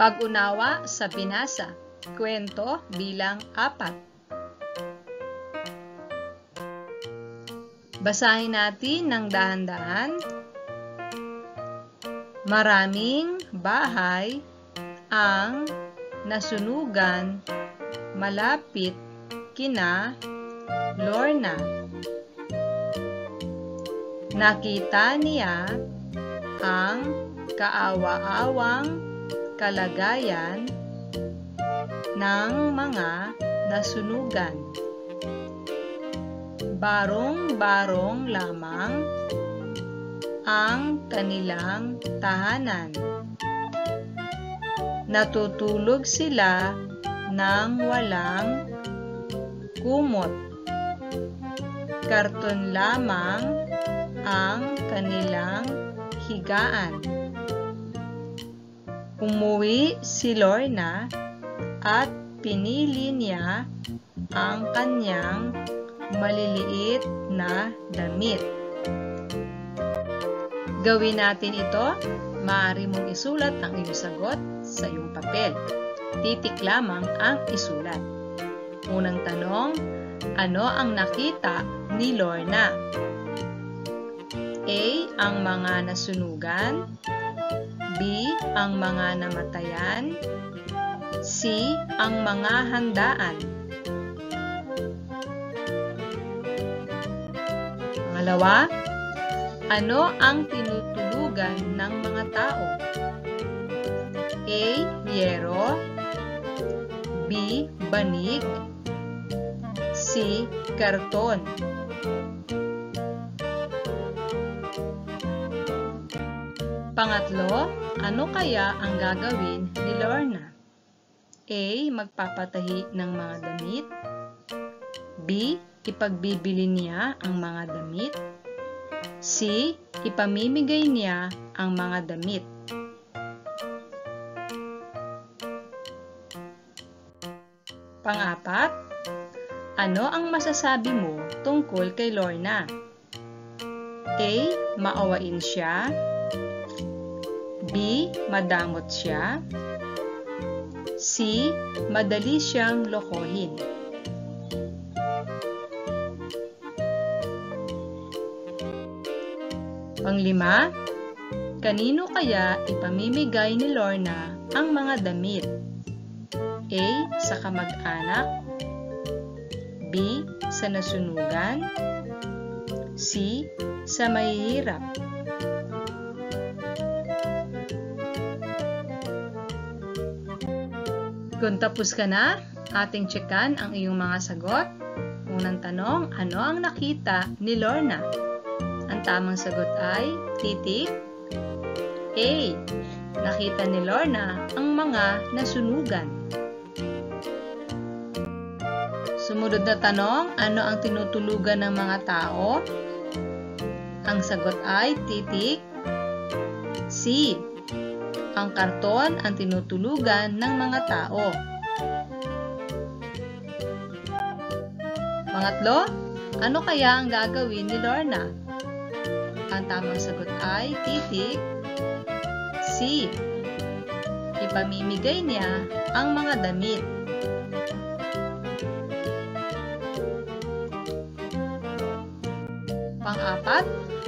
Pag-unawa sa binasa. Kwento bilang 4. Basahin natin ng dahan-dahan. Maraming bahay ang nasunugan malapit kina Lorna. Nakita niya ang kaawa-awang kalagayan ng mga nasunugan. Barong-barong lamang ang kanilang tahanan. Natutulog sila ng walang kumot. Karton lamang ang kanilang higaan. Umuwi si Lorna at pinili niya ang kanyang maliliit na damit. Gawin natin ito. Maaari mong isulat ang iyong sagot sa iyong papel. Titik lamang ang isulat. Unang tanong, ano ang nakita ni Lorna? A. Ang mga nasunugan. B. Ang mga namatayan. C. Ang mga handaan. Pangalawa, ano ang tinutulugan ng mga tao? A. Yero. B. Banig. C. Karton. Pangatlo, ano kaya ang gagawin ni Lorna? A. Magpapatahi ng mga damit. B. Ipagbibili niya ang mga damit. C. Ipamimigay niya ang mga damit. Pang-apat, ano ang masasabi mo tungkol kay Lorna? A. Maawain siya. B. Madamot siya. C. Madali siyang lokohin. Panglima, kanino kaya ipamimigay ni Lorna ang mga damit? A. Sa kamag-anak. B. Sa nasunugan. C. Sa mahihirap. Kung tapos ka na, ating tsekan ang iyong mga sagot. Unang tanong, ano ang nakita ni Lorna? Ang tamang sagot ay titik. A. Nakita ni Lorna ang mga nasunugan. Sumunod na tanong, ano ang tinutulugan ng mga tao? Ang sagot ay titik. C. Ang karton ang tinutulugan ng mga tao. Pangatlo, ano kaya ang gagawin ni Lorna? Ang tamang sagot ay titik. C. Ipamimigay niya ang mga damit. Pang-apat,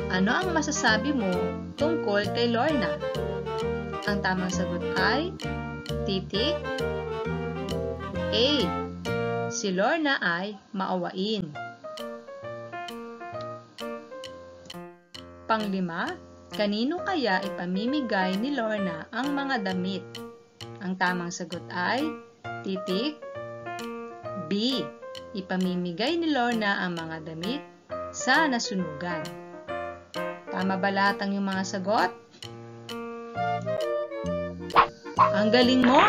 ano ang masasabi mo tungkol kay Lorna? Ang tamang sagot ay titik. A. Si Lorna ay maawain. Panglima, kanino kaya ipamimigay ni Lorna ang mga damit? Ang tamang sagot ay titik. B. Ipamimigay ni Lorna ang mga damit sa nasunugan. Tama ba lahat ang iyong mga sagot? Ang galing mo!